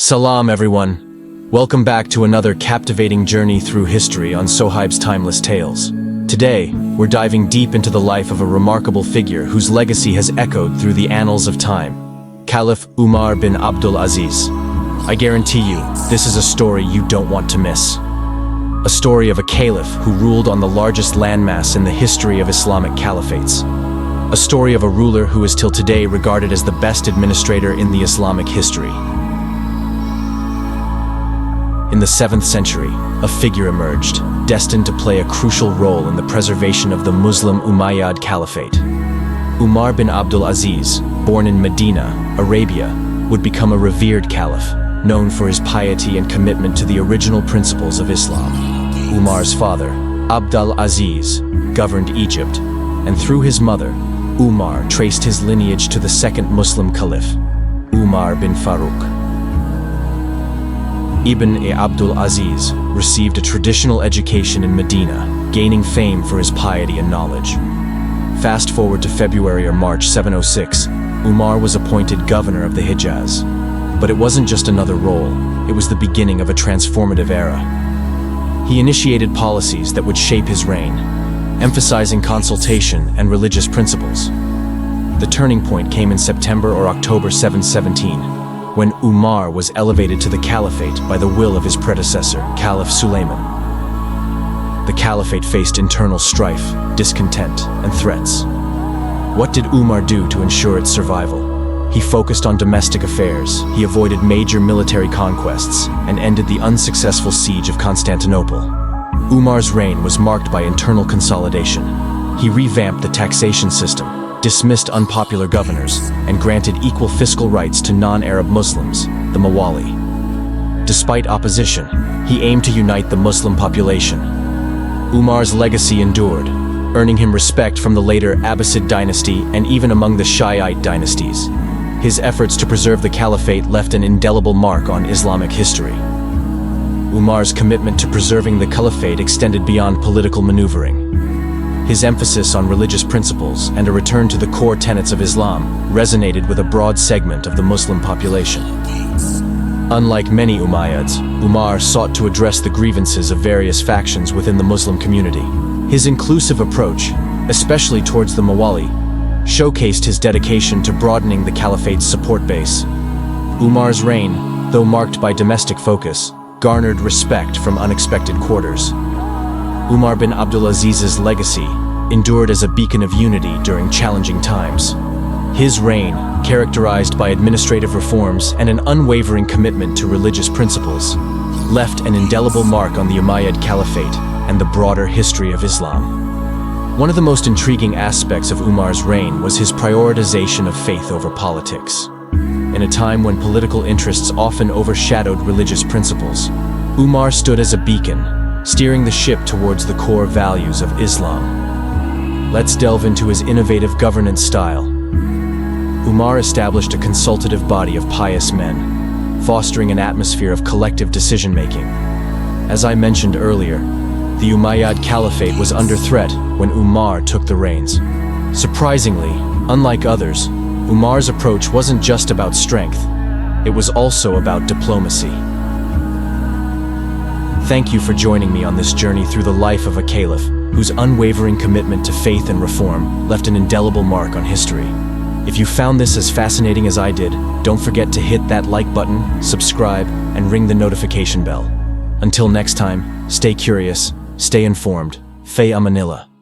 Salam everyone. Welcome back to another captivating journey through history on Sohaib's Timeless Tales. Today, we're diving deep into the life of a remarkable figure whose legacy has echoed through the annals of time. Caliph Umar Bin Abdul Aziz. I guarantee you, this is a story you don't want to miss. A story of a caliph who ruled on the largest landmass in the history of Islamic caliphates. A story of a ruler who is till today regarded as the best administrator in the Islamic history. In the 7th century, a figure emerged, destined to play a crucial role in the preservation of the Muslim Umayyad Caliphate. Umar bin Abdul Aziz, born in Medina, Arabia, would become a revered caliph, known for his piety and commitment to the original principles of Islam. Umar's father, Abdul Aziz, governed Egypt, and through his mother, Umar traced his lineage to the second Muslim caliph, Umar bin Farouk. Ibn Abdul Aziz received a traditional education in Medina, gaining fame for his piety and knowledge. Fast forward to February or March 706, Umar was appointed governor of the Hijaz. But it wasn't just another role, it was the beginning of a transformative era. He initiated policies that would shape his reign, emphasizing consultation and religious principles. The turning point came in September or October 717, when Umar was elevated to the caliphate by the will of his predecessor, Caliph Suleiman. The caliphate faced internal strife, discontent, and threats. What did Umar do to ensure its survival? He focused on domestic affairs, he avoided major military conquests, and ended the unsuccessful siege of Constantinople. Umar's reign was marked by internal consolidation. He revamped the taxation system, dismissed unpopular governors, and granted equal fiscal rights to non-Arab Muslims, the Mawali. Despite opposition, he aimed to unite the Muslim population. Umar's legacy endured, earning him respect from the later Abbasid dynasty and even among the Shiite dynasties. His efforts to preserve the caliphate left an indelible mark on Islamic history. Umar's commitment to preserving the caliphate extended beyond political maneuvering. His emphasis on religious principles and a return to the core tenets of Islam resonated with a broad segment of the Muslim population. Unlike many Umayyads, Umar sought to address the grievances of various factions within the Muslim community. His inclusive approach, especially towards the Mawali, showcased his dedication to broadening the caliphate's support base. Umar's reign, though marked by domestic focus, garnered respect from unexpected quarters. Umar bin Abdul Aziz's legacy endured as a beacon of unity during challenging times. His reign, characterized by administrative reforms and an unwavering commitment to religious principles, left an indelible mark on the Umayyad Caliphate and the broader history of Islam. One of the most intriguing aspects of Umar's reign was his prioritization of faith over politics. In a time when political interests often overshadowed religious principles, Umar stood as a beacon, steering the ship towards the core values of Islam. Let's delve into his innovative governance style. Umar established a consultative body of pious men, fostering an atmosphere of collective decision-making. As I mentioned earlier, the Umayyad Caliphate was under threat when Umar took the reins. Surprisingly, unlike others, Umar's approach wasn't just about strength, it was also about diplomacy. Thank you for joining me on this journey through the life of a caliph whose unwavering commitment to faith and reform left an indelible mark on history. If you found this as fascinating as I did, don't forget to hit that like button, subscribe, and ring the notification bell. Until next time, stay curious, stay informed. Fi Amanillah.